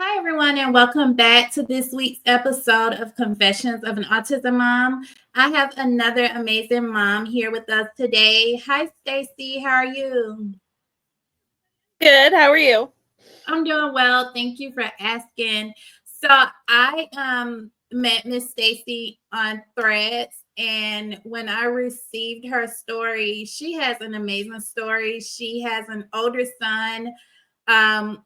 Hi, everyone, and welcome back to this week's episode of Confessions of an Autism Mom. I have another amazing mom here with us today. Hi, Stacey. How are you? Good. How are you? I'm doing well. Thank you for asking. So I met Miss Stacey on Threads, and when I received her story, she has an amazing story. She has an older son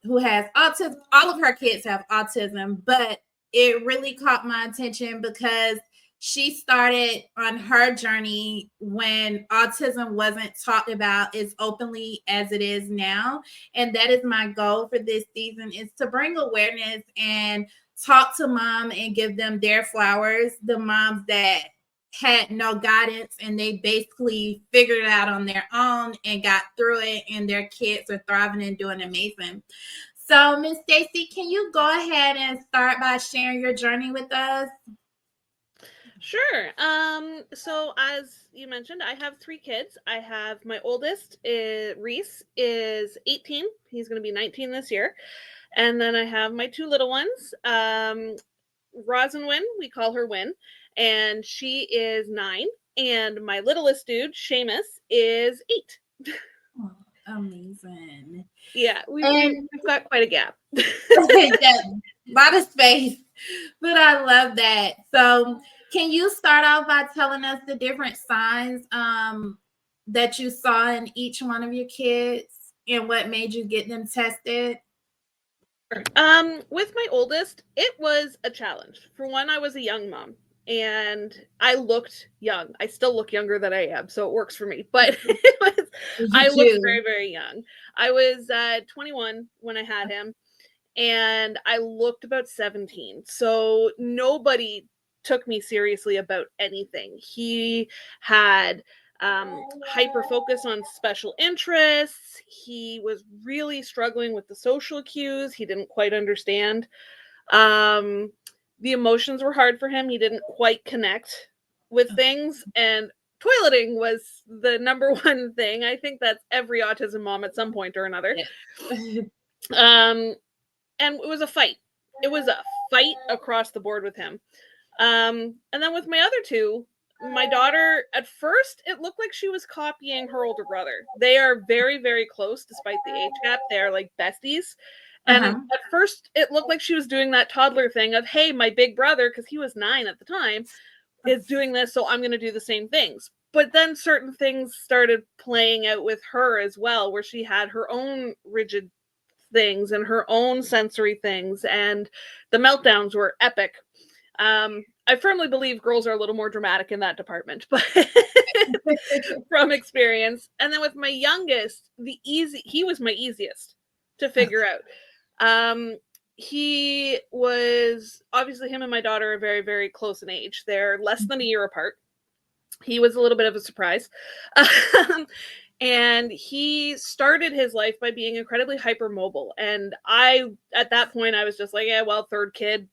who has autism. All of her kids have autism, but it really caught my attention because she started on her journey when autism wasn't talked about as openly as it is now. And that is my goal for this season, is to bring awareness and talk to mom and give them their flowers, the moms that had no guidance and they basically figured it out on their own and got through it, and their kids are thriving and doing amazing. So, Miss Stacey, can you go ahead and start by sharing your journey with us? Sure. So as you mentioned, I have 3 kids. I have my oldest, Reese, is 18. He's going to be 19 this year. And then I have my 2 little ones, Rosalyn, we call her Win, and she is 9. And my littlest dude, Seamus, is 8. Oh, amazing. Yeah, we've got quite a gap. Yeah, a lot of space, but I love that. So, can you start off by telling us the different signs that you saw in each one of your kids and what made you get them tested? With my oldest, it was a challenge. For one, I was a young mom and I looked young. I still look younger than I am, so it works for me. But You I looked do. very, very young. I was 21 when I had him, and I looked about 17. So nobody took me seriously about anything. He had hyper focus on special interests. He was really struggling with the social cues. He didn't quite understand. Um, the emotions were hard for him. He didn't quite connect with things. And toileting was the number one thing. I think that's every autism mom at some point or another. Yeah. Um, and it was a fight. It was a fight across the board with him. And then with my other 2, my daughter, at first, it looked like she was copying her older brother. They are very, very close despite the age gap. They're like besties. And Uh-huh. at first, it looked like she was doing that toddler thing of, hey, my big brother, because he was 9 at the time, is doing this, so I'm going to do the same things. But then certain things started playing out with her as well, where she had her own rigid things and her own sensory things, and the meltdowns were epic. I firmly believe girls are a little more dramatic in that department, but from experience. And then with my youngest, he was my easiest to figure out. He was, obviously, him and my daughter are very, very close in age. They're less than a year apart. He was a little bit of a surprise. And he started his life by being incredibly hypermobile. And at that point, I was just like, yeah, well, third kid,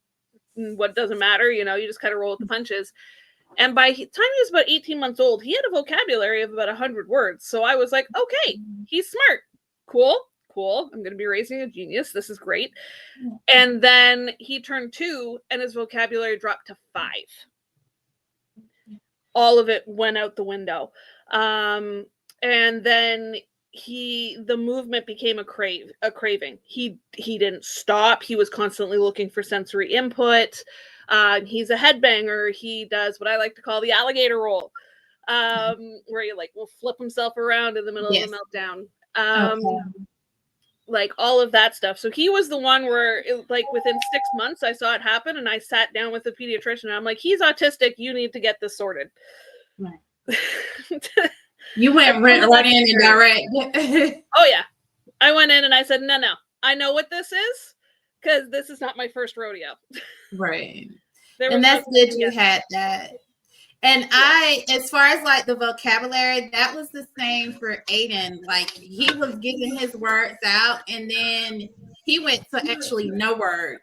what doesn't matter, you just kind of roll with the punches. And by the time he was about 18 months old, he had a vocabulary of about 100 words. So I was like, okay, he's smart. Cool. I'm going to be raising a genius. This is great. And then he turned 2 and his vocabulary dropped to 5. All of it went out the window. And then the movement became a craving. He didn't stop. He was constantly looking for sensory input. He's a headbanger. He does what I like to call the alligator roll, where he will flip himself around in the middle Yes. of a meltdown. Okay. Like all of that stuff. So he was the one where within 6 months I saw it happen, and I sat down with the pediatrician and I'm like, he's autistic, you need to get this sorted. Right. You went right in and direct. Oh yeah, I went in and I said, no, I know what this is, because this is not my first rodeo. Right. And that's good you had that. And as far as the vocabulary, that was the same for Aiden. He was getting his words out, and then he went to actually no words.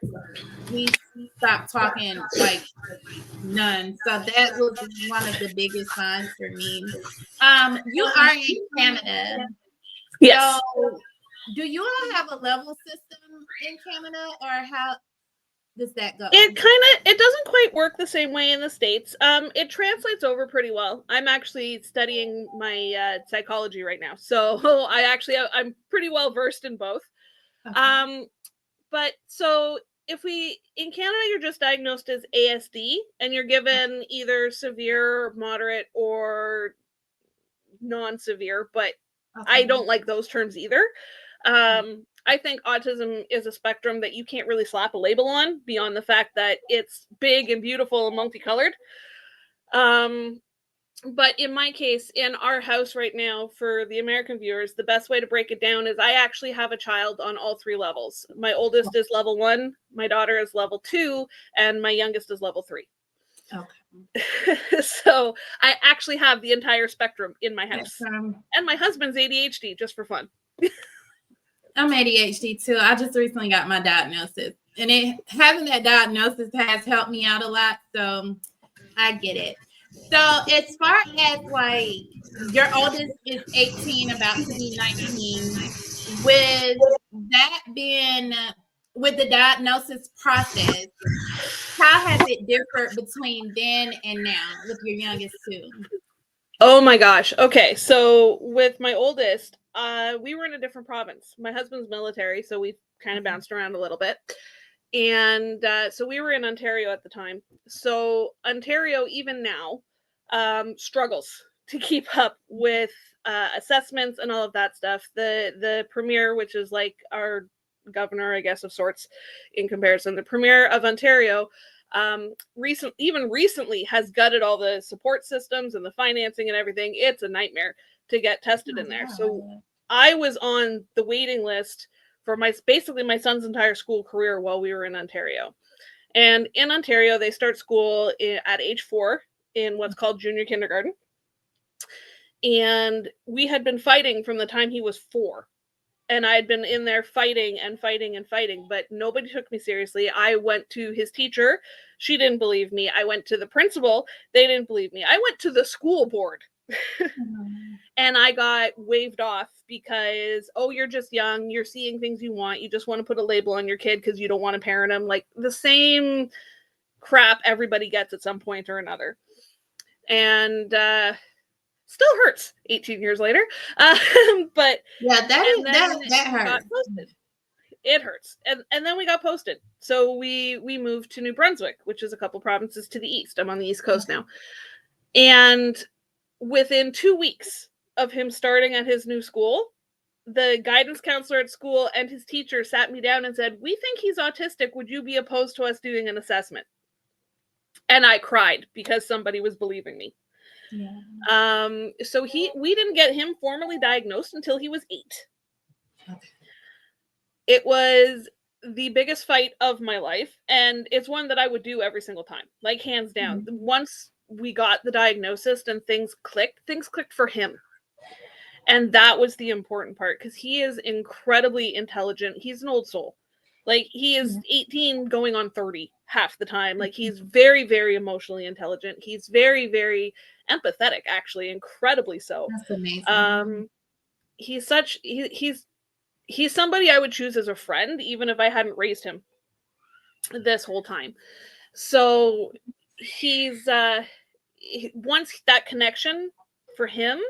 He stopped talking none. So that was one of the biggest signs for me. You are in Canada. Yes. So Do you all have a level system in Canada, or how does that go? It doesn't quite work the same way in the States. It translates over pretty well. I'm actually studying my psychology right now, so I'm pretty well versed in both. Okay. But so if in Canada, you're just diagnosed as ASD, and you're given either severe, moderate, or non-severe, but okay. I don't like those terms either. I think autism is a spectrum that you can't really slap a label on beyond the fact that it's big and beautiful and multicolored. But in my case, in our house right now, for the American viewers, the best way to break it down is I actually have a child on all 3 levels. My oldest is level 1, my daughter is level 2, and my youngest is level 3. Okay. So I actually have the entire spectrum in my house. And my husband's ADHD, just for fun. I'm ADHD too. I just recently got my diagnosis, and having that diagnosis has helped me out a lot. So I get it. So as far as like your oldest is 18, about to be 19, with that being with the diagnosis process, how has it differed between then and now with your youngest too? Oh my gosh. Okay. So with my oldest, we were in a different province. My husband's military, so we kind of bounced around a little bit. And so we were in Ontario at the time. So Ontario, even now, struggles to keep up with assessments and all of that stuff. The premier, which is like our governor, I guess, of sorts in comparison, the premier of Ontario, recently has gutted all the support systems and the financing and everything. It's a nightmare to get tested in there. So I was on the waiting list for basically my son's entire school career while we were in Ontario. And in Ontario, they start school at age 4 in what's called junior kindergarten. And we had been fighting from the time he was 4. And I had been in there fighting, but nobody took me seriously. I went to his teacher. She didn't believe me. I went to the principal. They didn't believe me. I went to the school board. And I got waved off because, oh, you're just young. You're seeing things you want. You just want to put a label on your kid because you don't want to parent him. Like the same crap everybody gets at some point or another. And still hurts 18 years later. But yeah, that hurts. It hurts. And then we got posted. So we moved to New Brunswick, which is a couple provinces to the east. I'm on the East Coast now. And within 2 weeks of him starting at his new school, the guidance counselor at school and his teacher sat me down and said, "We think he's autistic. Would you be opposed to us doing an assessment?" And I cried because somebody was believing me. Yeah. So we didn't get him formally diagnosed until he was 8. Okay. It was the biggest fight of my life, and it's one that I would do every single time, like hands down. Mm-hmm. Once we got the diagnosis and things clicked for him. And that was the important part, because he is incredibly intelligent. He's an old soul. Like, he is 18 going on 30 half the time. Like, he's very, very emotionally intelligent. He's very, very empathetic, actually, incredibly so. That's amazing. He's somebody I would choose as a friend, even if I hadn't raised him this whole time. So he's once that connection for him,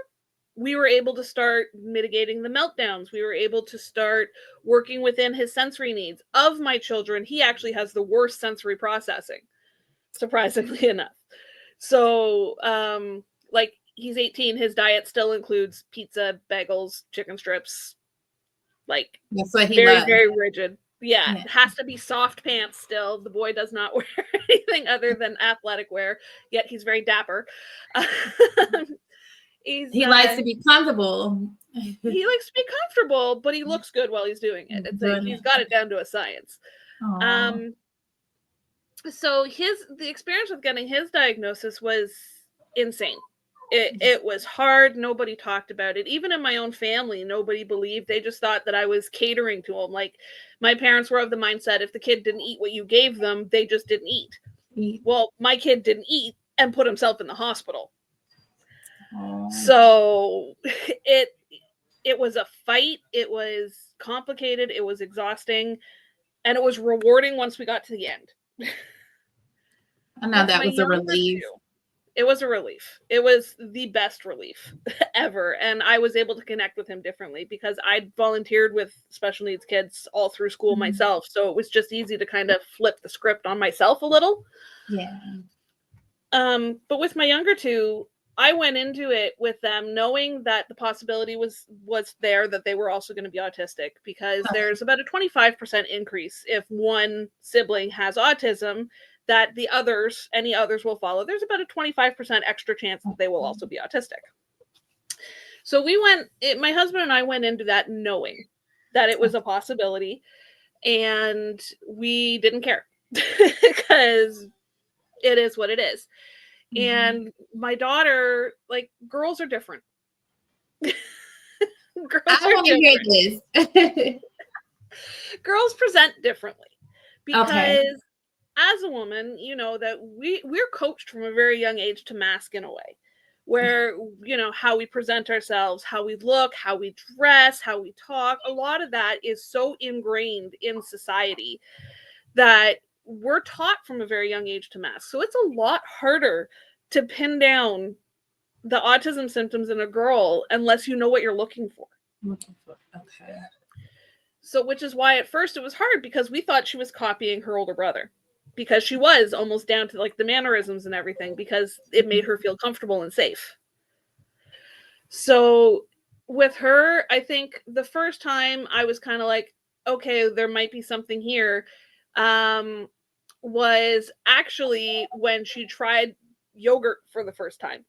we were able to start mitigating the meltdowns. We were able to start working within his sensory needs. Of my children, he actually has the worst sensory processing, surprisingly enough. So, like, he's 18, his diet still includes pizza, bagels, chicken strips, like, very, very rigid. Yeah, it has to be soft pants still. The boy does not wear anything other than athletic wear, yet he's very dapper. He likes to be comfortable. He likes to be comfortable, but he looks good while he's doing it. It's like he's got it down to a science. So the experience with getting his diagnosis was insane. It was hard. Nobody talked about it. Even in my own family, nobody believed. They just thought that I was catering to him. Like, my parents were of the mindset, if the kid didn't eat what you gave them, they just didn't eat. Well, my kid didn't eat and put himself in the hospital. So it was a fight. It was complicated. It was exhausting. And it was rewarding once we got to the end. I know that was a relief. It was a relief. It was the best relief ever. And I was able to connect with him differently because I'd volunteered with special needs kids all through school myself. So it was just easy to kind of flip the script on myself a little. Yeah. But with my younger two, I went into it with them knowing that the possibility was there that they were also going to be autistic, because there's about a 25% increase if one sibling has autism, that any others will follow. There's about a 25% extra chance that they will also be autistic. So my husband and I went into that knowing that it was a possibility, and we didn't care because it is what it is. And my daughter, like, girls are different. Girls present differently because as a woman, you know, that we're coached from a very young age to mask in a way where, you know, how we present ourselves, how we look, how we dress, how we talk. A lot of that is so ingrained in society that we're taught from a very young age to mask. So it's a lot harder to pin down the autism symptoms in a girl unless you know what you're looking for. Okay. So, which is why at first it was hard, because we thought she was copying her older brother, because she was almost down to like the mannerisms and everything, because it made her feel comfortable and safe. So with her, I think the first time I was kind of like, okay, there might be something here, was actually when she tried yogurt for the first time.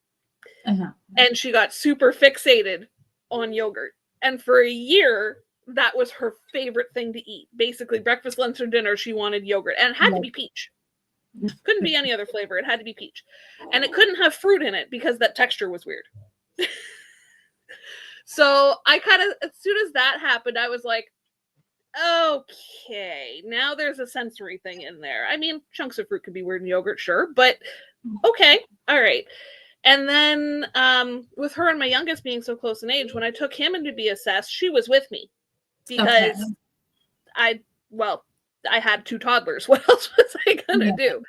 And she got super fixated on yogurt. And for a year, that was her favorite thing to eat. Basically, breakfast, lunch, or dinner, she wanted yogurt. And it had to be peach. Couldn't be any other flavor. It had to be peach. And it couldn't have fruit in it because that texture was weird. So I kind of, as soon as that happened, I was like, okay, now there's a sensory thing in there. I mean, chunks of fruit could be weird in yogurt, sure, but okay, all right. And then with her and my youngest being so close in age, when I took him in to be assessed, she was with me because I had two toddlers. What else was I gonna do?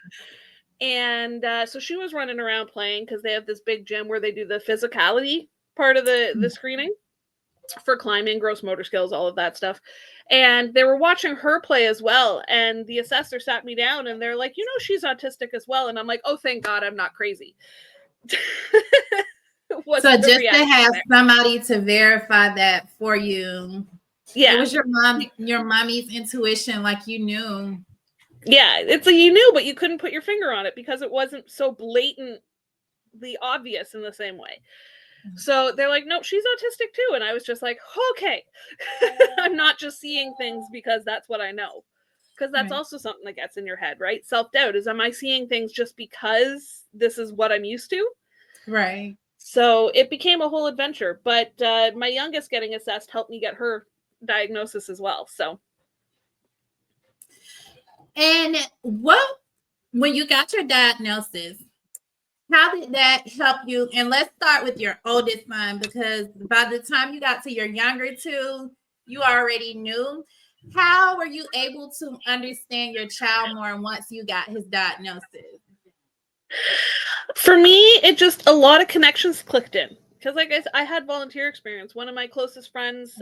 And so she was running around playing, because they have this big gym where they do the physicality part of the screening for climbing, gross motor skills, all of that stuff. And they were watching her play as well. And the assessor sat me down and they're like, you know, she's autistic as well. And I'm like, oh, thank God I'm not crazy. So just to have somebody to verify that for you. Yeah. It was your mommy's intuition, like you knew. Yeah, it's like you knew, but you couldn't put your finger on it because it wasn't so blatantly obvious in the same way. So they're like, no, she's autistic too. And I was just like, okay, I'm not just seeing things because that's what I know. Because that's also something that gets in your head, right? Self-doubt is, am I seeing things just because this is what I'm used to? Right. So it became a whole adventure. But my youngest getting assessed helped me get her diagnosis as well. So. And when you got your diagnosis, how did that help you? And let's start with your oldest son, because by the time you got to your younger two, you already knew. How were you able to understand your child more once you got his diagnosis? For me, it just, a lot of connections clicked in. Because like I had volunteer experience. One of my closest friends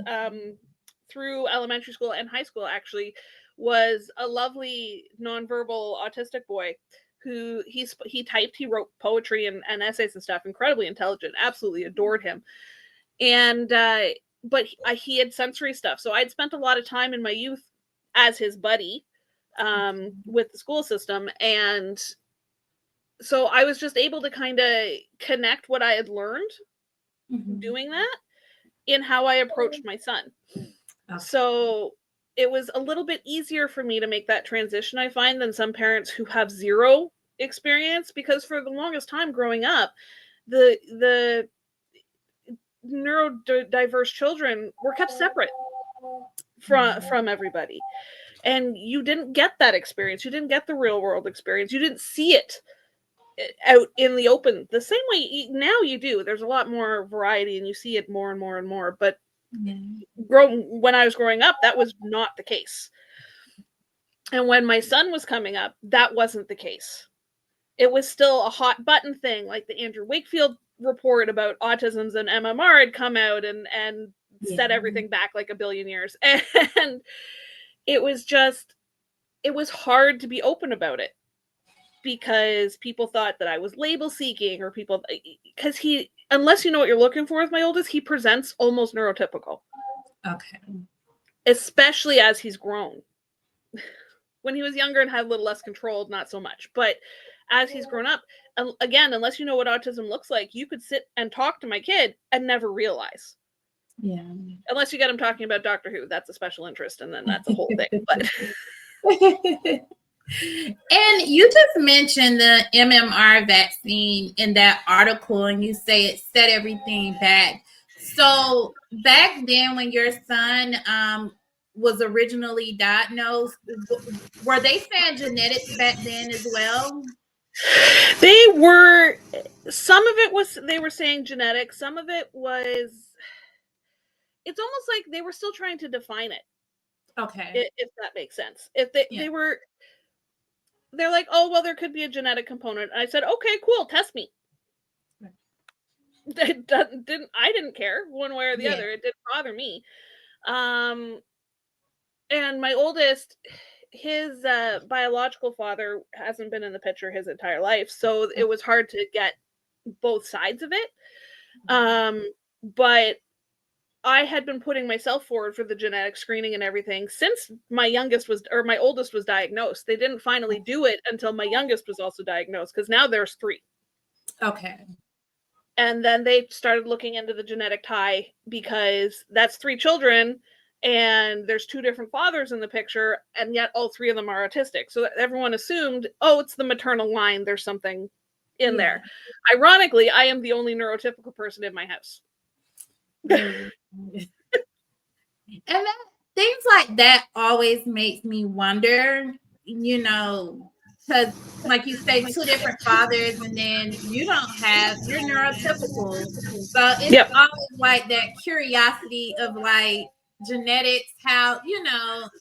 through elementary school and high school actually was a lovely nonverbal autistic boy who he typed, he wrote poetry and essays and stuff, incredibly intelligent, absolutely adored him. And but he had sensory stuff. So I'd spent a lot of time in my youth as his buddy with the school system. And so I was just able to kind of connect what I had learned doing that in how I approached my son. So it was a little bit easier for me to make that transition, I find, than some parents who have zero experience, because for the longest time growing up, the neurodiverse children were kept separate from everybody. And you didn't get that experience. You didn't get the real world experience. You didn't see it out in the open the same way now you do. There's a lot more variety and you see it more and more and more. But When I was growing up, that was not the case. And when my son was coming up, that wasn't the case. It was still a hot button thing, like the Andrew Wakefield report about autisms and MMR had come out and set everything back like a billion years. And it was hard to be open about it because people thought that I was label seeking, or because unless you know what you're looking for with my oldest, he presents almost neurotypical. Okay. Especially as he's grown. When he was younger and had a little less control, not so much. But as he's grown up, again, unless you know what autism looks like, you could sit and talk to my kid and never realize. Yeah. Unless you get him talking about Doctor Who, that's a special interest, and then that's a whole thing. But and you just mentioned the MMR vaccine in that article, and you say it set everything back. So back then, when your son was originally diagnosed, were they saying genetics back then as well? They were. Some of it was, they were saying genetics. Some of it was, it's almost like they were still trying to define it. Okay. If that makes sense. If they were, they're like, oh, well, there could be a genetic component. And I said, okay, cool, test me. It I didn't care one way or the other. It didn't bother me. And my oldest, his biological father hasn't been in the picture his entire life, so it was hard to get both sides of it. But I had been putting myself forward for the genetic screening and everything since my oldest was diagnosed. They didn't finally do it until my youngest was also diagnosed, because now there's 3. Okay. And then they started looking into the genetic tie, because that's 3 children and there's 2 different fathers in the picture, and yet all 3 of them are autistic. So everyone assumed, oh, it's the maternal line. There's something in there. Ironically, I am the only neurotypical person in my house. And things like that always makes me wonder, because like you say, 2 different fathers, and then you're neurotypical. So it's always like that curiosity of like genetics, how,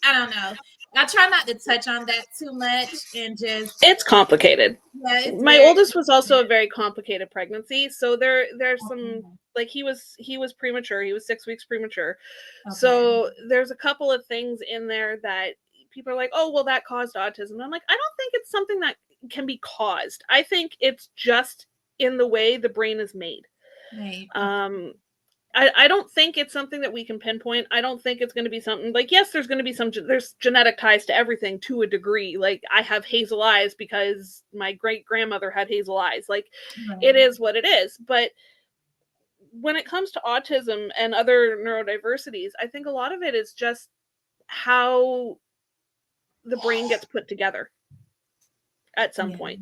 I don't know. I try not to touch on that too much, and just, it's complicated. Yeah, my oldest was also a very complicated pregnancy. So there's some, like, he was premature. He was 6 weeks premature. Okay. So there's a couple of things in there that people are like, oh, well, that caused autism. I'm like, I don't think it's something that can be caused. I think it's just in the way the brain is made. Right. I don't think it's something that we can pinpoint. I don't think it's going to be something like, yes, there's going to be there's genetic ties to everything to a degree. Like, I have hazel eyes because my great grandmother had hazel eyes. Like, It is what it is. But when it comes to autism and other neurodiversities, I think a lot of it is just how the brain gets put together at some point.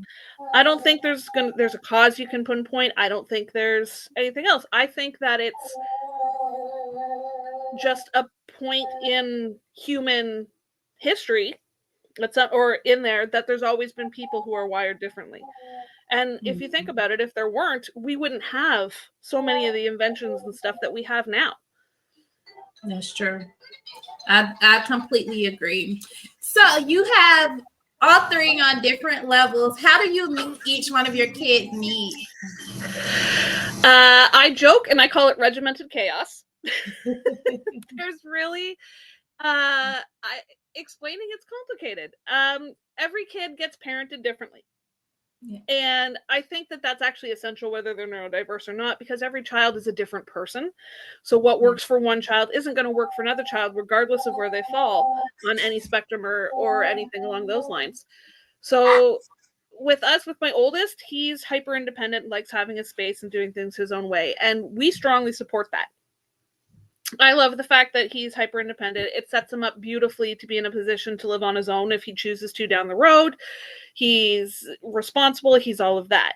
I don't think there's a cause you can pinpoint. I don't think there's anything else. I think that it's just a point in human history or in there, that there's always been people who are wired differently. And if you think about it, if there weren't, we wouldn't have so many of the inventions and stuff that we have now. That's true. I completely agree. So you have all 3 on different levels. How do you meet each one of your kids' needs? I joke and I call it regimented chaos. There's really, explaining it's complicated. Every kid gets parented differently. Yeah. And I think that that's actually essential, whether they're neurodiverse or not, because every child is a different person. So what works for one child isn't going to work for another child, regardless of where they fall on any spectrum or anything along those lines. So with my oldest, he's hyper independent, likes having his space and doing things his own way. And we strongly support that. I love the fact that he's hyper independent. It sets him up beautifully to be in a position to live on his own if he chooses to down the road. He's responsible. He's all of that.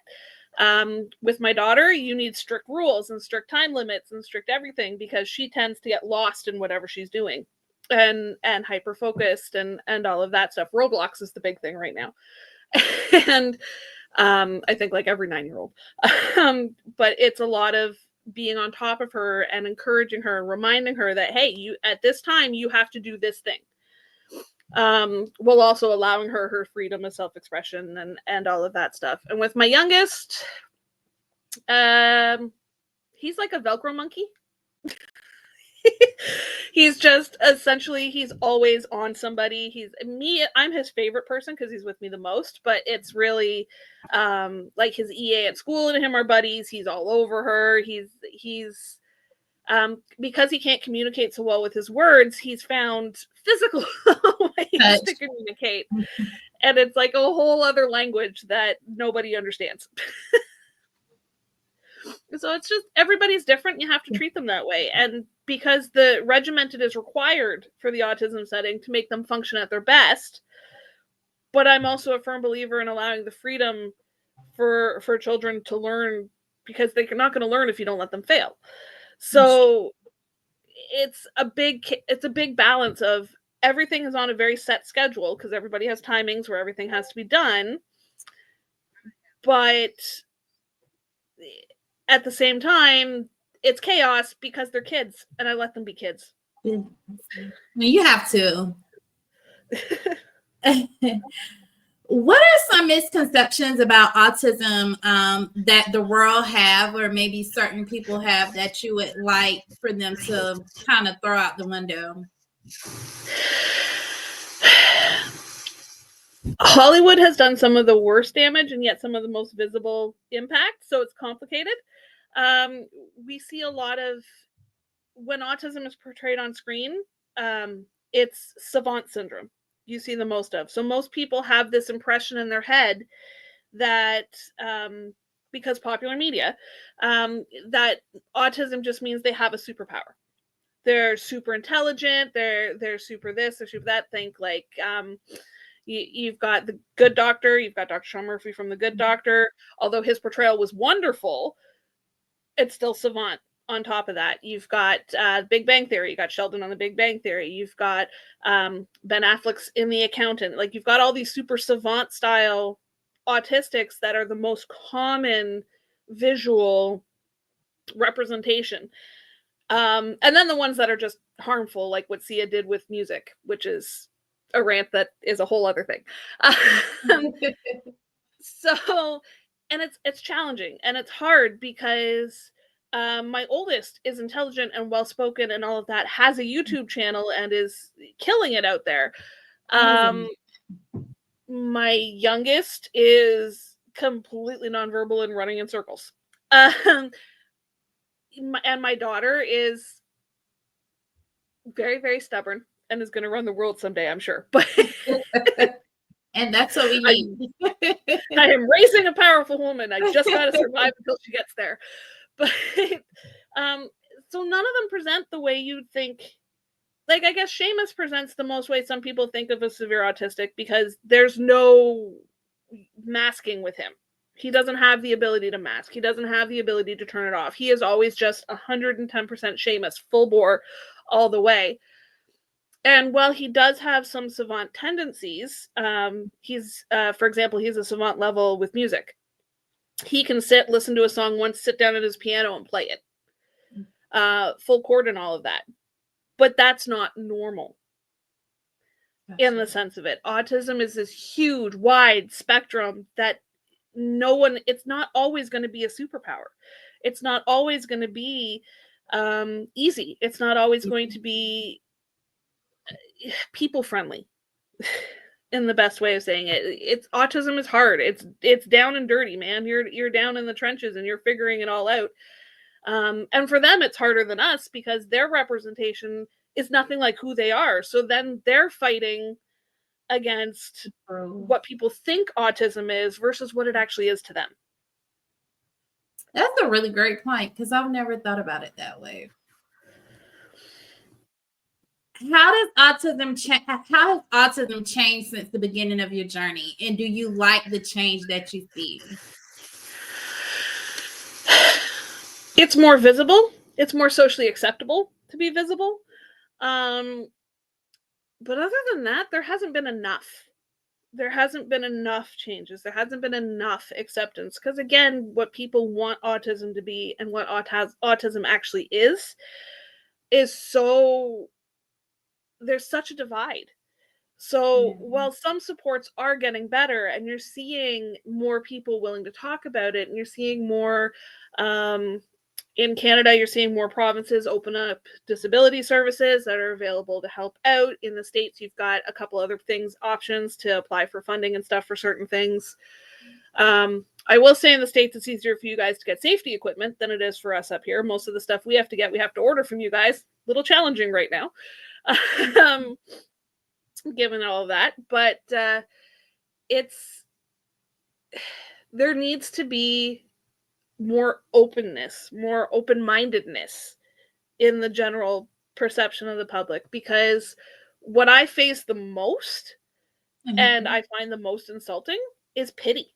With my daughter, you need strict rules and strict time limits and strict everything, because she tends to get lost in whatever she's doing and hyper focused and all of that stuff. Roblox is the big thing right now. And I think like every 9-year-old. But it's a lot of being on top of her and encouraging her, reminding her that, hey, you at this time you have to do this thing, while also allowing her freedom of self-expression and all of that stuff. And with my youngest, he's like a Velcro monkey. He's just essentially, he's always on somebody. I'm his favorite person because he's with me the most, but it's really like his EA at school and him are buddies. He's all over her. He's because he can't communicate so well with his words, he's found physical ways to communicate. And it's like a whole other language that nobody understands. So it's just, everybody's different. You have to treat them that way. And because the regimented is required for the autism setting to make them function at their best, but I'm also a firm believer in allowing the freedom for children to learn, because they're not going to learn if you don't let them fail. So it's a big balance of everything is on a very set schedule because everybody has timings where everything has to be done. But at the same time, it's chaos because they're kids and I let them be kids. You have to. What are some misconceptions about autism that the world have, or maybe certain people have, that you would like for them to kind of throw out the window? Hollywood has done some of the worst damage and yet some of the most visible impact, so it's complicated. We see a lot of, when autism is portrayed on screen, it's savant syndrome you see the most of. So most people have this impression in their head that because popular media, that autism just means they have a superpower. They're super intelligent, they're super this, they're super that. Think like you've got The Good Doctor, you've got Dr. Sean Murphy from The Good Doctor. Although his portrayal was wonderful, it's still savant. On top of that, you've got Big Bang Theory. You got Sheldon on The Big Bang Theory. You've got Ben Affleck's in The Accountant. Like, you've got all these super savant style autistics that are the most common visual representation. And then the ones that are just harmful, like what Sia did with music, which is a rant that is a whole other thing. So, and it's challenging and it's hard because my oldest is intelligent and well-spoken and all of that, has a YouTube channel and is killing it out there. My youngest is completely nonverbal and running in circles. And my daughter is very, very stubborn and is going to run the world someday, I'm sure. But and that's what we need. I am raising a powerful woman. I just got to survive until she gets there. But so none of them present the way you'd think. Like, I guess Seamus presents the most way some people think of a severe autistic because there's no masking with him. He doesn't have the ability to mask. He doesn't have the ability to turn it off. He is always just 110% Seamus, full bore, all the way. And while he does have some savant tendencies, he's, for example, he's a savant level with music. He can listen to a song once, sit down at his piano and play it. Full chord and all of that. But that's not normal in the sense of it. Autism is this huge, wide spectrum that it's not always going to be a superpower. It's not always going to be easy. It's not always going to be people friendly. In the best way of saying it. Autism is hard. It's down and dirty, man. You're down in the trenches and you're figuring it all out. And for them, it's harder than us because their representation is nothing like who they are. So then they're fighting against what people think autism is versus what it actually is to them. That's a really great point because I've never thought about it that way. How has autism changed since the beginning of your journey? And do you like the change that you see? It's more visible. It's more socially acceptable to be visible. But other than that, there hasn't been enough. there hasn't been enough changes. There hasn't been enough acceptance. Because again, what people want autism to be and what autism actually is so, there's such a divide. So while some supports are getting better and you're seeing more people willing to talk about it, and you're seeing more, in Canada, you're seeing more provinces open up disability services that are available to help out. In the States, you've got a couple other things, options to apply for funding and stuff for certain things. I will say in the States, it's easier for you guys to get safety equipment than it is for us up here. Most of the stuff we have to order from you guys. A little challenging right now. Given all of that, but there needs to be more openness, more open-mindedness in the general perception of the public, because what I face the most and I find the most insulting is pity.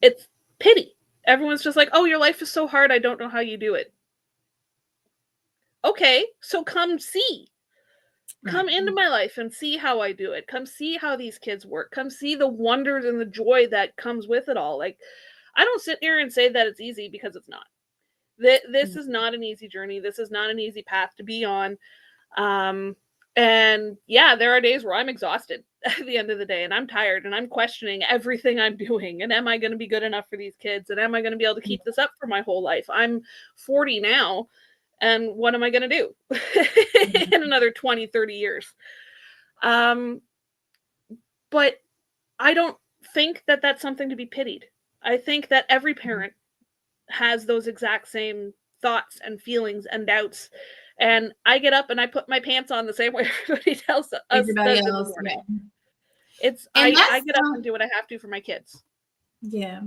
It's pity. Everyone's just like, oh, your life is so hard, I don't know how you do it. Okay, so come see. Come into my life and see how I do it. Come see how these kids work. Come see the wonders and the joy that comes with it all. Like, I don't sit here and say that it's easy, because it's not. This is not an easy journey. This is not an easy path to be on. And yeah, there are days where I'm exhausted at the end of the day, and I'm tired, and I'm questioning everything I'm doing. And am I going to be good enough for these kids? And am I going to be able to keep this up for my whole life? I'm 40 now. And what am I going to do in another 20, 30 years? But I don't think that that's something to be pitied. I think that every parent has those exact same thoughts and feelings and doubts. And I get up and I put my pants on the same way everybody tells us Everybody does else, in the morning. Yeah. I get up and do what I have to for my kids. Yeah.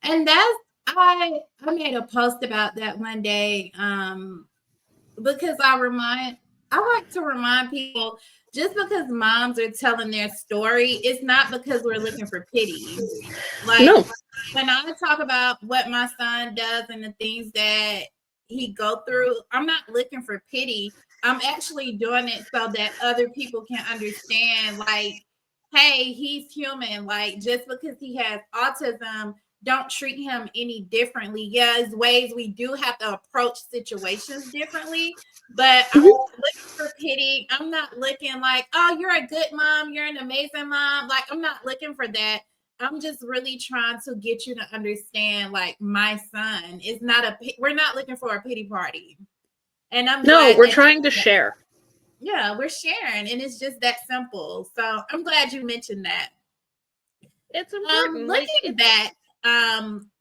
And I made a post about that one day, because I like to remind people, just because moms are telling their story, it's not because we're looking for pity. Like, no. When I talk about what my son does and the things that he go through, I'm not looking for pity. I'm actually doing it so that other people can understand, like, hey, he's human. Like, just because he has autism, don't treat him any differently. Yes, ways we do have to approach situations differently, but I'm not looking for pity. I'm not looking like, oh, you're a good mom, you're an amazing mom. Like, I'm not looking for that. I'm just really trying to get you to understand, like, my son is not we're not looking for a pity party. And we're trying to share. Yeah, we're sharing, and it's just that simple. So I'm glad you mentioned that. It's important. Looking back,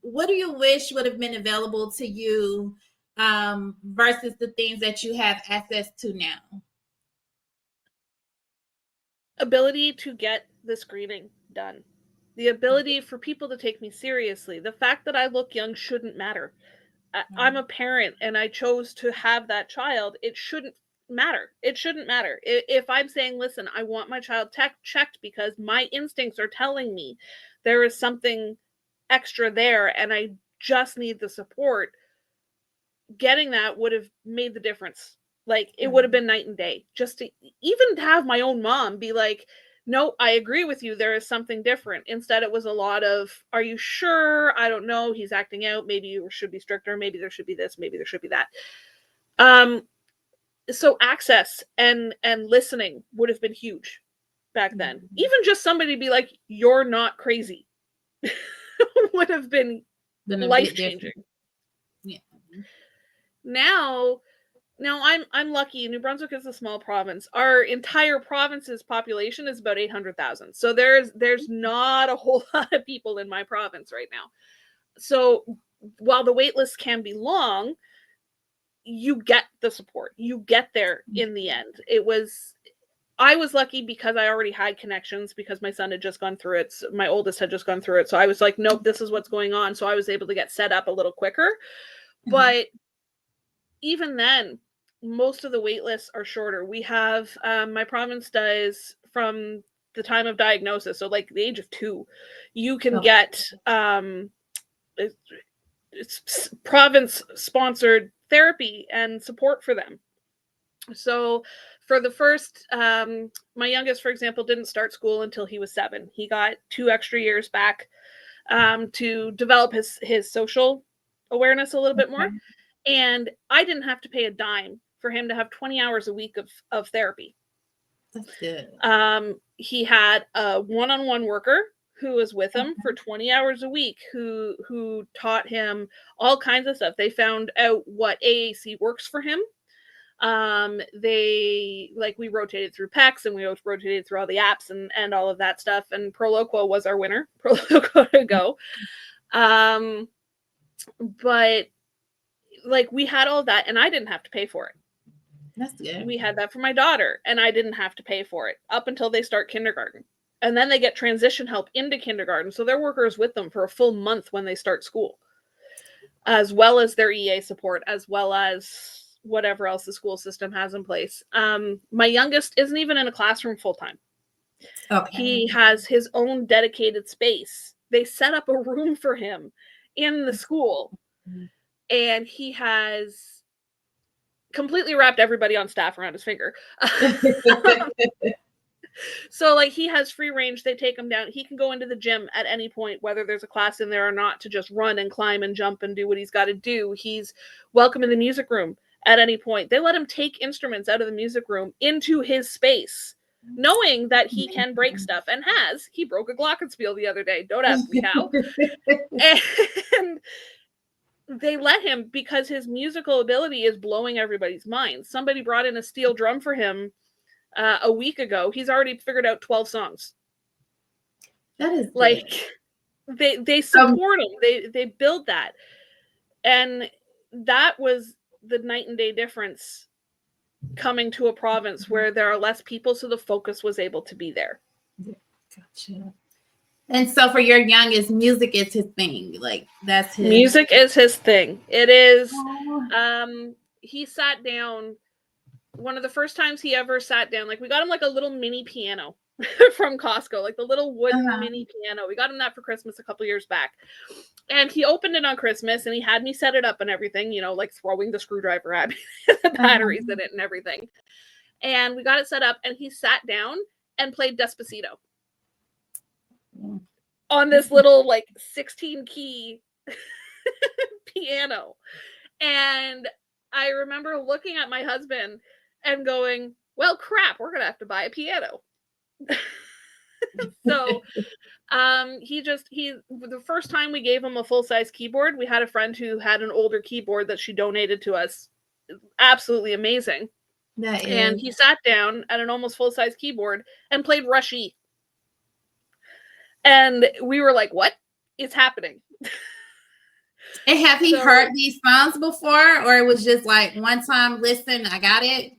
what do you wish would have been available to you versus the things that you have access to now? Ability to get the screening done. The ability for people to take me seriously. The fact that I look young shouldn't matter. I'm a parent and I chose to have that child. It shouldn't matter. It shouldn't matter. If I'm saying, listen, I want my child checked because my instincts are telling me there is something extra there and I just need the support, getting that would have made the difference. Like, it would have been night and day. Just to even have my own mom be like, no, I agree with you. There is something different. Instead, it was a lot of, are you sure? I don't know. He's acting out. Maybe you should be stricter. Maybe there should be this. Maybe there should be that. So access and listening would have been huge back then. Even just somebody to be like, you're not crazy would have been life-changing. Yeah. Now I'm lucky. New Brunswick is a small province. Our entire province's population is about 800,000. So there's not a whole lot of people in my province right now. So while the wait list can be long, you get the support. You get there in the end. I was lucky because I already had connections, because my son had just gone through it. My oldest had just gone through it. So I was like, nope, this is what's going on. So I was able to get set up a little quicker. But even then, most of the wait lists are shorter. We have, my province does, from the time of diagnosis, so like the age of 2, you can get it's province-sponsored therapy and support for them. So for the first, my youngest, for example, didn't start school until he was 7. He got 2 extra years back to develop his social awareness a little bit more. Okay. And I didn't have to pay a dime for him to have 20 hours a week of therapy. That's good. He had a one-on-one worker who was with him Okay. for 20 hours a week who taught him all kinds of stuff. They found out what AAC works for him. We rotated through PECs and we rotated through all the apps and all of that stuff. And Proloquo was our winner. Proloquo to go. But like we had all that and I didn't have to pay for it. That's good. We had that for my daughter and I didn't have to pay for it up until they start kindergarten. And then they get transition help into kindergarten. So their worker is with them for a full month when they start school, as well as their EA support, as well as whatever else the school system has in place. My youngest isn't even in a classroom full time. Okay. He has his own dedicated space. They set up a room for him in the school, and he has completely wrapped everybody on staff around his finger. So like he has free range. They take him down. He can go into the gym at any point, whether there's a class in there or not, to just run and climb and jump and do what he's got to do. He's welcome in the music room at any point. They let him take instruments out of the music room into his space, knowing that he can break stuff and has. He broke a glockenspiel the other day. Don't ask me how. And they let him because his musical ability is blowing everybody's minds. Somebody brought in a steel drum for him a week ago. He's already figured out 12 songs. That is like they support him. They build that, and that was the night and day difference coming to a province where there are less people, so the focus was able to be there. Gotcha. And so for your youngest, music is his thing. Like that's his music is his thing. It is. He sat down. One of the first times he ever sat down, like we got him like a little mini piano from Costco, like the little wooden mini piano. We got him that for Christmas a couple years back. And he opened it on Christmas and he had me set it up and everything, you know, like throwing the screwdriver at me, the batteries in it and everything. And we got it set up and he sat down and played Despacito on this little like 16 key piano. And I remember looking at my husband and going, well, crap, we're going to have to buy a piano. So the first time we gave him a full-size keyboard, we had a friend who had an older keyboard that she donated to us. Absolutely amazing. And he sat down at an almost full-size keyboard and played Rushy. And we were like, what is happening? And have he heard these songs before, or it was just like one time, listen, I got it?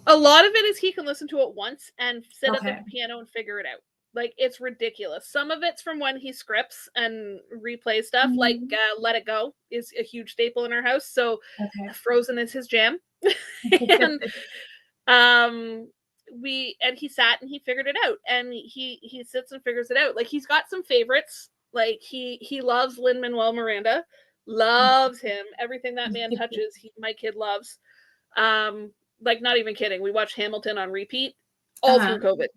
A lot of it is he can listen to it once and sit at the piano and figure it out. Like, it's ridiculous. Some of it's from when he scripts and replays stuff, like Let It Go is a huge staple in our house. So Frozen is his jam. And he sat and he figured it out, and he sits and figures it out. Like, he's got some favorites. Like, he loves Lin-Manuel Miranda, loves him. Everything that man touches, my kid loves. Like, not even kidding. We watched Hamilton on repeat all through COVID.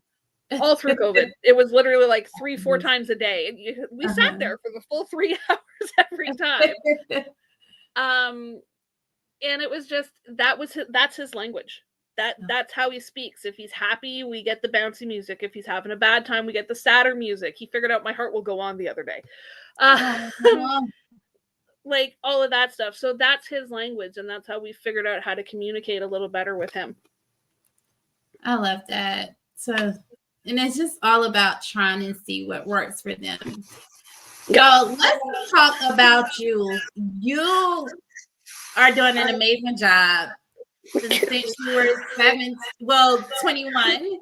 All through COVID. It was literally like 3-4 times a day. And we sat there for the full 3 hours every time. And it was just, that's his language. That's how he speaks. If he's happy, we get the bouncy music. If he's having a bad time, we get the sadder music. He figured out My Heart Will Go On the other day. Like all of that stuff. So that's his language, and that's how we figured out how to communicate a little better with him. I love that. So, and it's just all about trying to see what works for them. So let's talk about you. You are doing an amazing job. Since you were 21,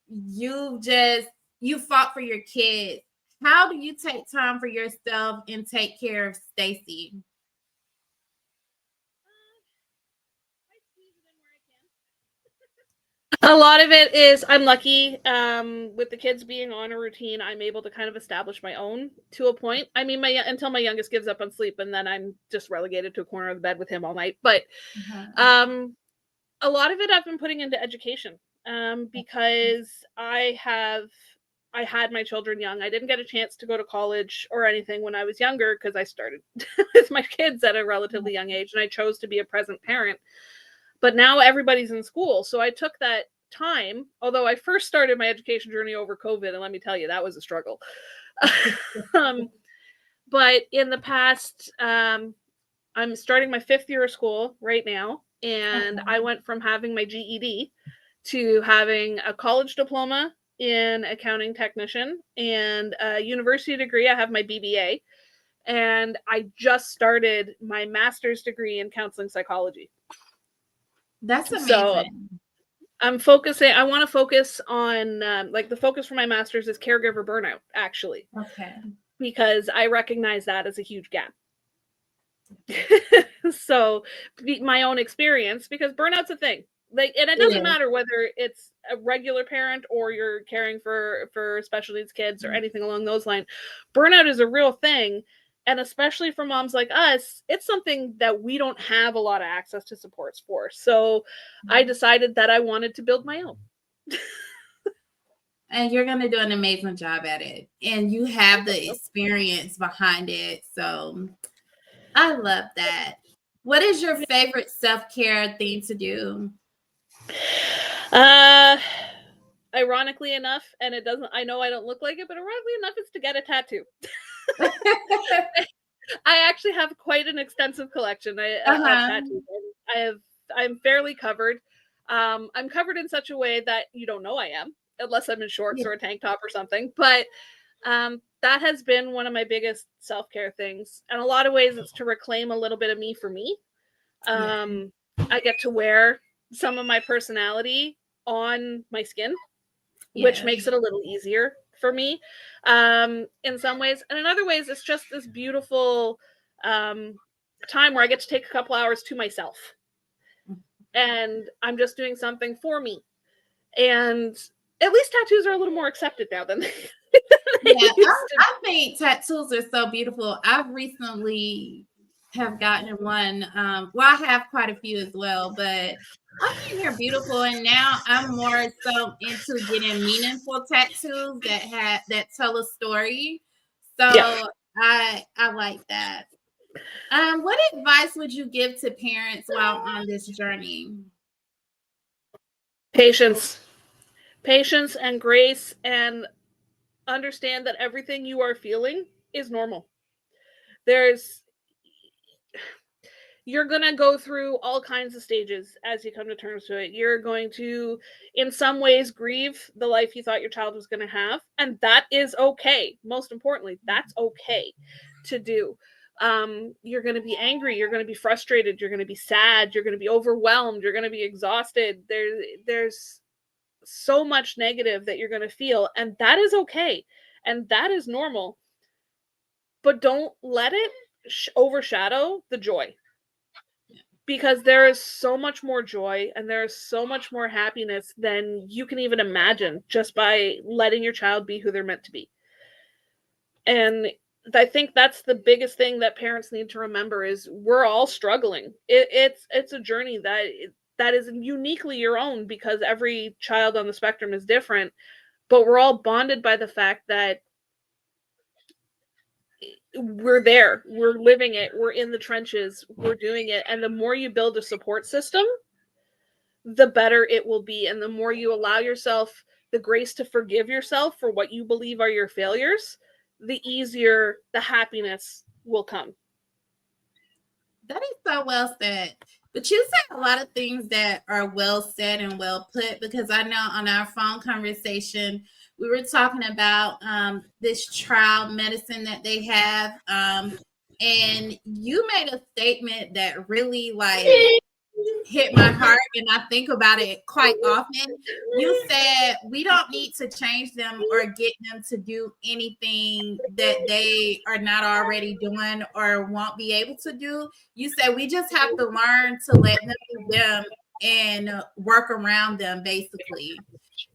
you fought for your kids. How do you take time for yourself and take care of Stacey? A lot of it is I'm lucky with the kids being on a routine. I'm able to kind of establish my own to a point. I mean, until my youngest gives up on sleep, and then I'm just relegated to a corner of the bed with him all night. But A lot of it I've been putting into education, because I had my children young. I didn't get a chance to go to college or anything when I was younger because I started with my kids at a relatively young age, and I chose to be a present parent. But now everybody's in school, so I took that time. Although I first started my education journey over COVID, and let me tell you, that was a struggle. um, but in the past, I'm starting my 5th year of school right now, and I went from having my GED to having a college diploma in accounting technician and a university degree. I have my BBA, and I just started my master's degree in counseling psychology. That's So amazing. I want to focus on, like, the focus for my master's is caregiver burnout, actually, Okay. because I recognize that as a huge gap. So my own experience, because burnout's a thing, like, and it doesn't matter whether it's a regular parent or you're caring for special needs kids or anything along those lines. Burnout is a real thing, and especially for moms like us, it's something that we don't have a lot of access to supports for. So I decided that I wanted to build my own. And you're going to do an amazing job at it. And you have the experience behind it. So I love that. What is your favorite self-care thing to do? Ironically enough, and I know I don't look like it, but ironically enough, it's to get a tattoo. I actually have quite an extensive collection of tattoos. I'm fairly covered. I'm covered in such a way that you don't know I am, unless I'm in shorts or a tank top or something. But that has been one of my biggest self-care things. In a lot of ways, it's to reclaim a little bit of me for me. I get to wear some of my personality on my skin, which makes it a little easier for me, in some ways. And in other ways, it's just this beautiful time where I get to take a couple hours to myself. And I'm just doing something for me. And at least tattoos are a little more accepted now than they I think tattoos are so beautiful. I've recently have gotten one. Well, I have quite a few as well, but I think they're beautiful. And now I'm more so into getting meaningful tattoos that tell a story. So I like that. What advice would you give to parents while on this journey? Patience and grace, and understand that everything you are feeling is normal. You're going to go through all kinds of stages as you come to terms with it. You're going to, in some ways, grieve the life you thought your child was going to have. And that is okay. Most importantly, that's okay to do. You're going to be angry. You're going to be frustrated. You're going to be sad. You're going to be overwhelmed. You're going to be exhausted. There's so much negative that you're going to feel. And that is okay. And that is normal. But don't let it overshadow the joy. Because there is so much more joy and there is so much more happiness than you can even imagine just by letting your child be who they're meant to be. And I think that's the biggest thing that parents need to remember is we're all struggling. It's a journey that is uniquely your own because every child on the spectrum is different, but we're all bonded by the fact that we're there, we're living it, we're in the trenches, we're doing it. And the more you build a support system, the better it will be. And the more you allow yourself the grace to forgive yourself for what you believe are your failures, the easier the happiness will come. That is so well said. But you said a lot of things that are well said and well put, because I know on our phone conversation, we were talking about this trial medicine that they have. And you made a statement that really hit my heart, and I think about it quite often. You said we don't need to change them or get them to do anything that they are not already doing or won't be able to do. You said we just have to learn to let them do them and work around them, basically.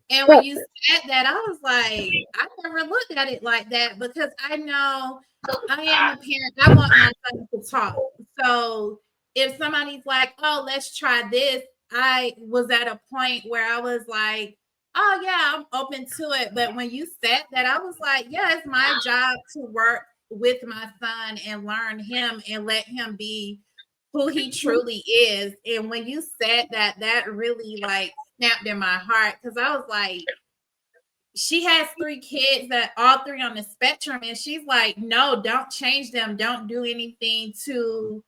And when you said that, I was like, I never looked at it like that, because I know I am a parent. I want my son to talk. So if somebody's like, oh, let's try this, I was at a point where I was like, oh yeah, I'm open to it. But when you said that, I was like, yeah, it's my job to work with my son and learn him and let him be who he truly is. And when you said that, that really like snapped in my heart, because I was like, she has 3 kids that all 3 on the spectrum, and she's like, no, don't change them, don't do anything to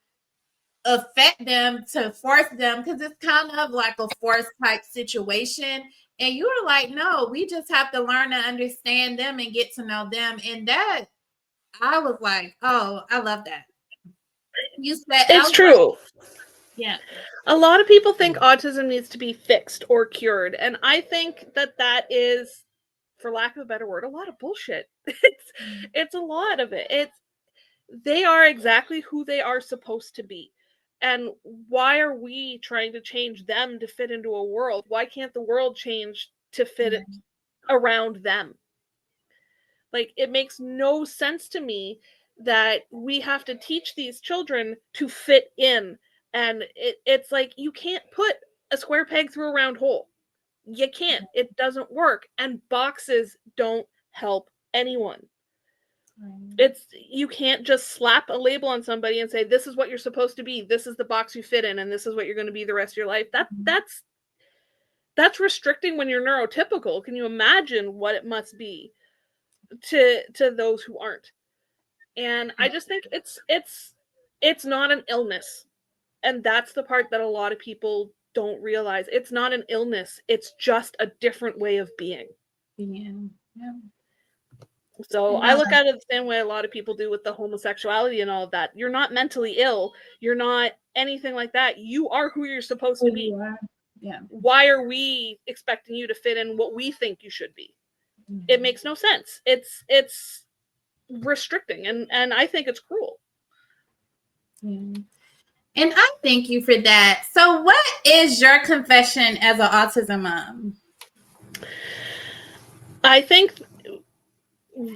affect them, to force them, because it's kind of like a force type situation. And you were like, no, we just have to learn to understand them and get to know them. And that, I was like, oh, I love that. You said it's true. Like, yeah. A lot of people think autism needs to be fixed or cured. And I think that that is, for lack of a better word, a lot of bullshit. It's a lot of it. They are exactly who they are supposed to be. And why are we trying to change them to fit into a world? Why can't the world change to fit it around them? Like, it makes no sense to me that we have to teach these children to fit in. And it's like, you can't put a square peg through a round hole. You can't. It doesn't work. And boxes don't help anyone. You can't just slap a label on somebody and say, this is what you're supposed to be, this is the box you fit in, and this is what you're going to be the rest of your life. That's restricting when you're neurotypical. Can you imagine what it must be to those who aren't? And I just think it's not an illness. And that's the part that a lot of people don't realize. It's not an illness. It's just a different way of being. Yeah. So I look at it the same way a lot of people do with the homosexuality and all of that. You're not mentally ill. You're not anything like that. You are who you're supposed to be. Yeah. Why are we expecting you to fit in what we think you should be? It makes no sense. It's restricting, and I think it's cruel. Yeah. And I thank you for that. So what is your confession as an autism mom? I think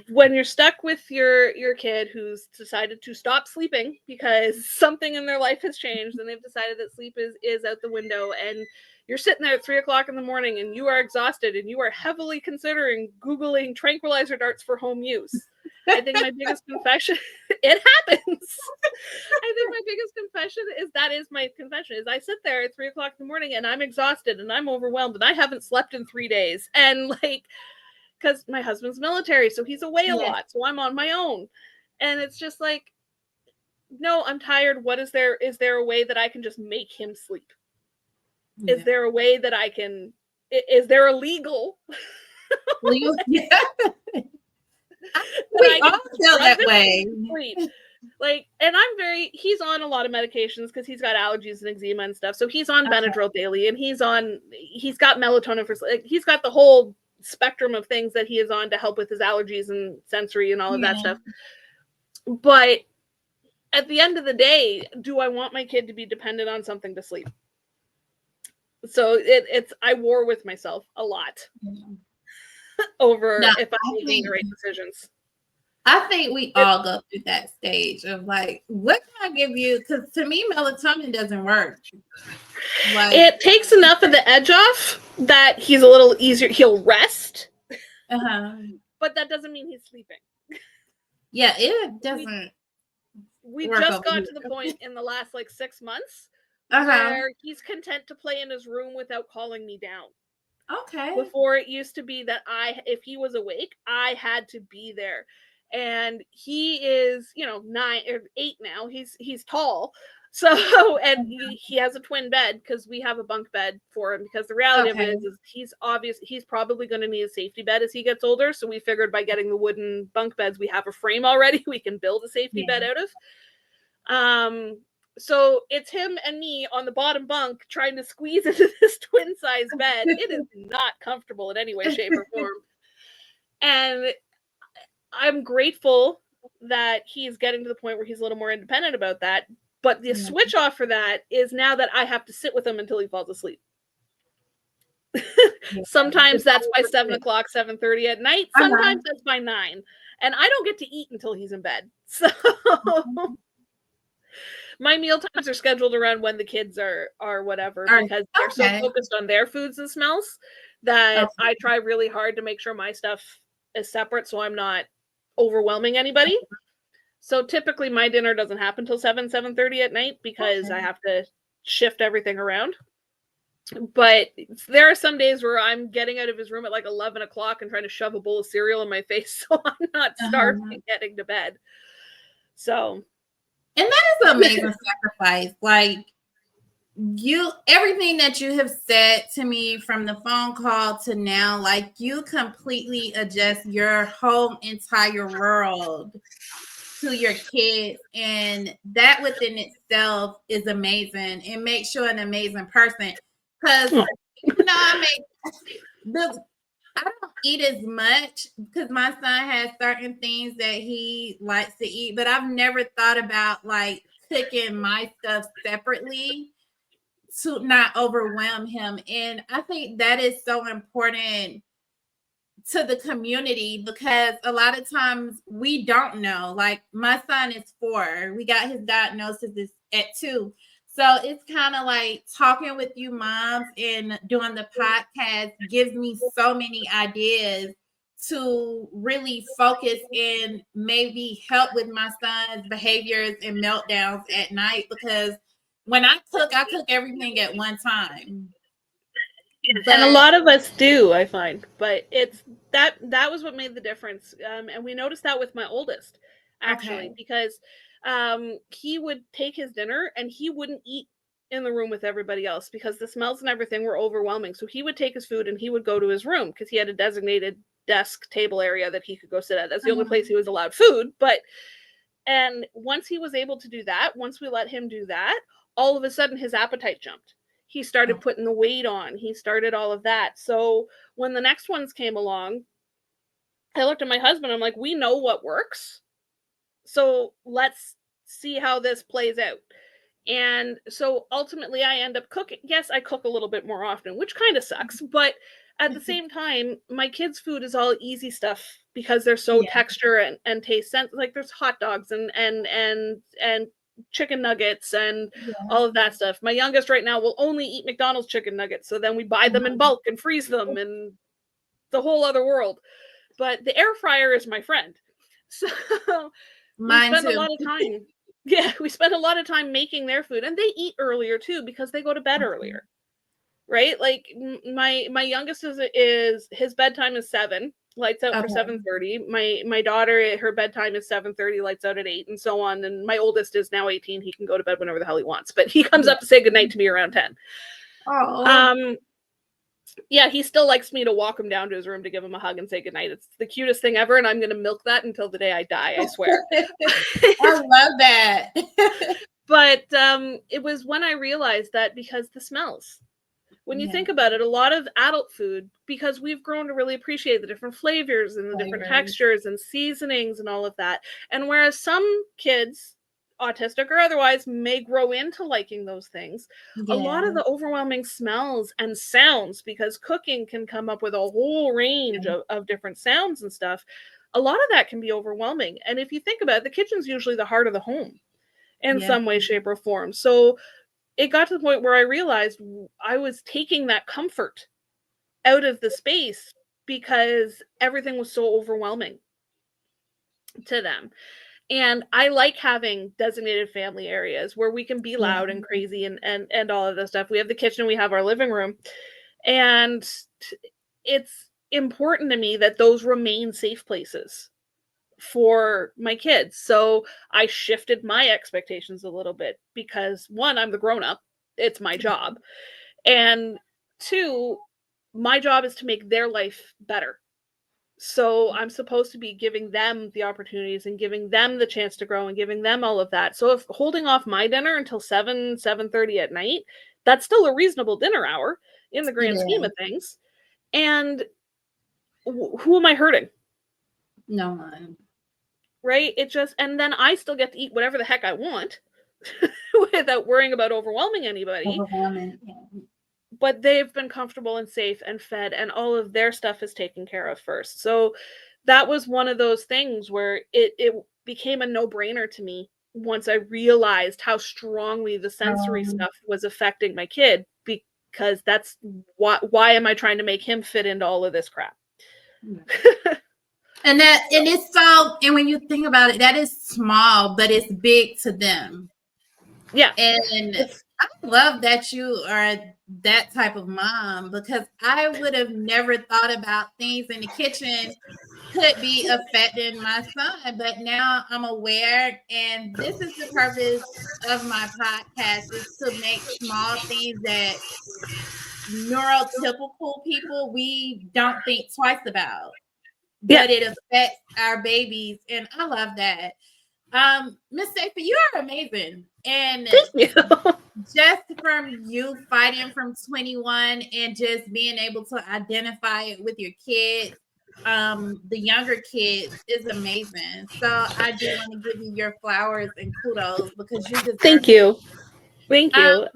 when you're stuck with your kid who's decided to stop sleeping because something in their life has changed and they've decided that sleep is out the window, and you're sitting there at 3:00 in the morning and you are exhausted and you are heavily considering Googling tranquilizer darts for home use. I think my biggest confession, it happens. I think my biggest confession is my confession is I sit there at 3:00 in the morning and I'm exhausted and I'm overwhelmed and I haven't slept in 3 days. And like, because my husband's military, so he's away a lot, so I'm on my own. And it's just like, no, I'm tired. What is there? Is there a way that I can just make him sleep? Yeah. Is there a way that I can, is there a legal? We all feel that way. Like, and he's on a lot of medications because he's got allergies and eczema and stuff. So he's on Benadryl daily, and he's got melatonin for, like, he's got the whole spectrum of things that he is on to help with his allergies and sensory and all of that stuff. But at the end of the day, do I want my kid to be dependent on something to sleep? So I war with myself a lot over if I'm making the right decisions. I think we all go through that stage of like, what can I give you? Because to me, melatonin doesn't work. Like, it takes enough of the edge off that he's a little easier. He'll rest. But that doesn't mean he's sleeping. Yeah, it doesn't. We just got to the point in the last like 6 months where he's content to play in his room without calling me down. Okay. Before it used to be that if he was awake, I had to be there. And he is, 9 or 8 now. He's tall. So, and he has a twin bed because we have a bunk bed for him, because the reality of it is he's probably going to need a safety bed as he gets older. So we figured by getting the wooden bunk beds, we have a frame already. We can build a safety bed out of. So it's him and me on the bottom bunk trying to squeeze into this twin size bed. It is not comfortable in any way, shape, or form. And I'm grateful that he's getting to the point where he's a little more independent about that. But the switch off for that is now that I have to sit with him until he falls asleep. Sometimes that's by 7:00, 7:30 at night. Sometimes that's by 9. And I don't get to eat until he's in bed. So, My meal times are scheduled around when the kids are whatever, All right. because they're so Okay. focused on their foods and smells that Okay. I try really hard to make sure my stuff is separate so I'm not overwhelming anybody. So typically my dinner doesn't happen till 7:30 at night because I Okay. have to shift everything around. But there are some days where I'm getting out of his room at like 11 o'clock and trying to shove a bowl of cereal in my face so I'm not starving Uh-huh. and getting to bed. So, And that is an amazing sacrifice. Like everything that you have said to me from the phone call to now, like you completely adjust your whole entire world to your kids, and that within itself is amazing. It makes you an amazing person. Because I don't eat as much because my son has certain things that he likes to eat, but I've never thought about like cooking my stuff separately to not overwhelm him. And I think that is so important to the community because a lot of times we don't know. Like my son is 4. We got his diagnosis at 2. So it's kind of like talking with you moms and doing the podcast gives me so many ideas to really focus and maybe help with my son's behaviors and meltdowns at night because when I cook everything at one time. and a But lot of us do, I find, but it's that was what made the difference. And we noticed that with my oldest, actually, okay. because he would take his dinner and he wouldn't eat in the room with everybody else because the smells and everything were overwhelming. So he would take his food and he would go to his room because he had a designated desk table area that he could go sit at. That's the only place he was allowed food. And once he was able to do that, once we let him do that, all of a sudden his appetite jumped. He started putting the weight on. He started all of that. So when the next ones came along, I looked at my husband. I'm like, we know what works. So let's see how this plays out. And so ultimately, I end up cooking. Yes, I cook a little bit more often, which kind of sucks. But at the same time, my kids' food is all easy stuff because they're so Yeah. texture and taste sensitive. Like there's hot dogs and chicken nuggets and Yeah. all of that stuff. My youngest right now will only eat McDonald's chicken nuggets, so then we buy them in bulk and freeze them and the whole other world. But the air fryer is my friend. So we Mine spend a too. lot of time. Yeah, we spend a lot of time making their food, and they eat earlier too because they go to bed earlier, right? Like my youngest is his bedtime is 7, lights out for Okay. 7:30. My daughter, her bedtime is 7:30, lights out at 8, and so on. And my oldest is now 18. He can go to bed whenever the hell he wants, but he comes up to say goodnight to me around 10. Oh. Yeah, he still likes me to walk him down to his room to give him a hug and say goodnight. It's the cutest thing ever, and I'm going to milk that until the day I die, I swear. I love that. But it was when I realized that because the smells. When you think about it, a lot of adult food, because we've grown to really appreciate the different flavors and the different textures and seasonings and all of that. And whereas some kids, autistic or otherwise, may grow into liking those things, a lot of the overwhelming smells and sounds, because cooking can come up with a whole range of different sounds and stuff, a lot of that can be overwhelming. And if you think about it, the kitchen's usually the heart of the home in some way, shape, or form. So it got to the point where I realized I was taking that comfort out of the space because everything was so overwhelming to them. And I like having designated family areas where we can be loud and crazy and all of this stuff. We have the kitchen, we have our living room. And it's important to me that those remain safe places for my kids. So I shifted my expectations a little bit because 1, I'm the grown up. It's my job. And 2, my job is to make their life better. So I'm supposed to be giving them the opportunities and giving them the chance to grow and giving them all of that. So if holding off my dinner until 7:30 at night, that's still a reasonable dinner hour in the grand scheme of things. And who am I hurting? No one. Right? It just, and then I still get to eat whatever the heck I want without worrying about overwhelming anybody. Overwhelming. But they've been comfortable and safe and fed, and all of their stuff is taken care of first. So that was one of those things where it became a no-brainer to me once I realized how strongly the sensory stuff was affecting my kid, because that's why am I trying to make him fit into all of this crap? And it's so, and when you think about it, that is small, but it's big to them. Yeah. And I love that you are that type of mom, because I would have never thought about things in the kitchen could be affecting my son, but now I'm aware, and this is the purpose of my podcast, is to make small things that neurotypical people, we don't think twice about, but it affects our babies, and I love that. Miss Stacey, you are amazing. And thank you. Just from you fighting from 21 and just being able to identify it with your kids, the younger kids, is amazing. So I do want to give you your flowers and kudos, because you deserve Thank it. you. Thank you.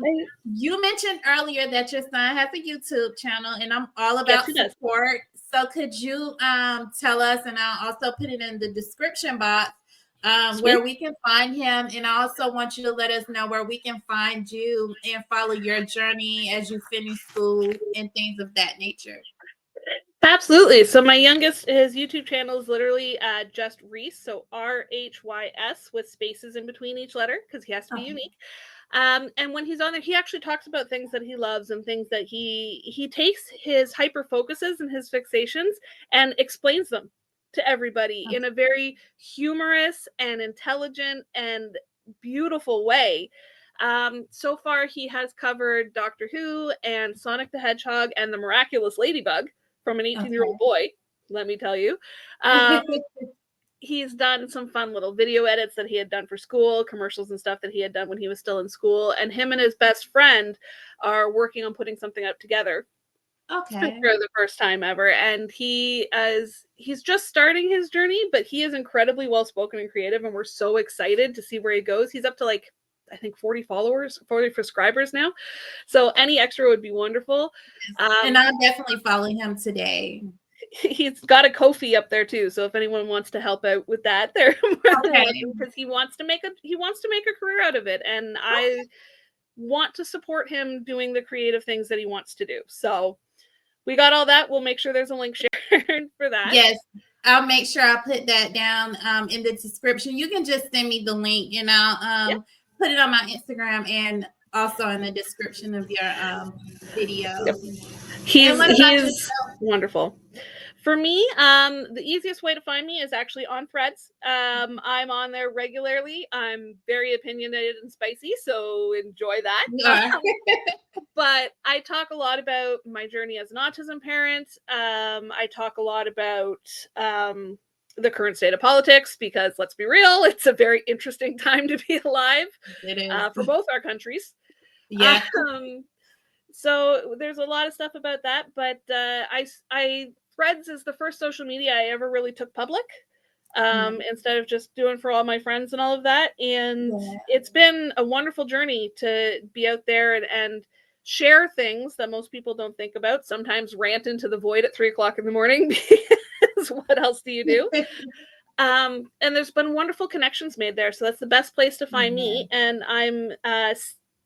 You mentioned earlier that your son has a YouTube channel, and I'm all about support. So could you tell us, and I'll also put it in the description box, where we can find him, and I also want you to let us know where we can find you and follow your journey as you finish school and things of that nature. Absolutely. So my youngest, his YouTube channel is literally just Reese, so RHYS with spaces in between each letter, because he has to be unique. And when he's on there, he actually talks about things that he loves and things that he takes his hyper focuses and his fixations and explains them to everybody in a very humorous and intelligent and beautiful way. So far, he has covered Doctor Who and Sonic the Hedgehog and the Miraculous Ladybug from an 18-year-old boy, let me tell you. He's done some fun little video edits that he had done for school, commercials and stuff that he had done when he was still in school. And him and his best friend are working on putting something out together. Okay. For the first time ever. And he's just starting his journey, but he is incredibly well-spoken and creative, and we're so excited to see where he goes. He's up to like, I think 40 subscribers now. So any extra would be wonderful. And I'll definitely follow him today. He's got a Ko-fi up there too, so if anyone wants to help out with that, they're more than welcome, because he wants to make a career out of it, and I want to support him doing the creative things that he wants to do. So we got all that. We'll make sure there's a link shared for that. Yes, I'll make sure I put that down in the description. You can just send me the link, and I'll put it on my Instagram and also in the description of your video. He's wonderful. For me, the easiest way to find me is actually on Threads. I'm on there regularly. I'm very opinionated and spicy, so enjoy that. But I talk a lot about my journey as an autism parent. I talk a lot about the current state of politics, because let's be real, it's a very interesting time to be alive for both our countries. Yeah. So there's a lot of stuff about that, but Threads is the first social media I ever really took public, instead of just doing for all my friends and all of that. And it's been a wonderful journey to be out there and share things that most people don't think about. Sometimes rant into the void at 3:00 in the morning, because what else do you do? And there's been wonderful connections made there. So that's the best place to find me. And I'm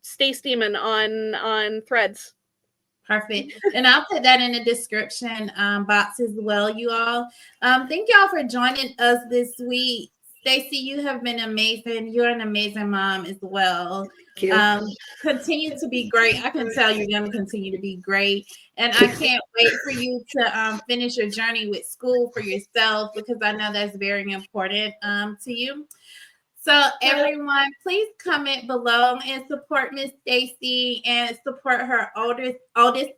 Stacey Banton on Threads. Perfect. And I'll put that in the description box as well, you all. Thank y'all for joining us this week. Stacey, you have been amazing. You're an amazing mom as well. Continue to be great. I can tell you're going to continue to be great. And I can't wait for you to finish your journey with school for yourself, because I know that's very important to you. So everyone, please comment below and support Miss Stacey and support her oldest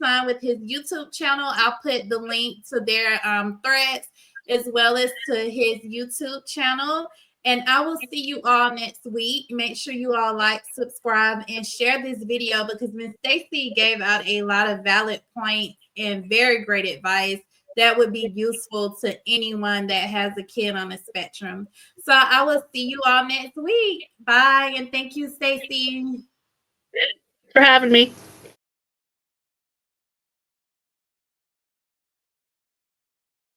son with his YouTube channel. I'll put the link to their Threads as well as to his YouTube channel. And I will see you all next week. Make sure you all like, subscribe, and share this video, because Miss Stacey gave out a lot of valid points and very great advice that would be useful to anyone that has a kid on the spectrum. So I will see you all next week. Bye. And thank you, Stacey, for having me.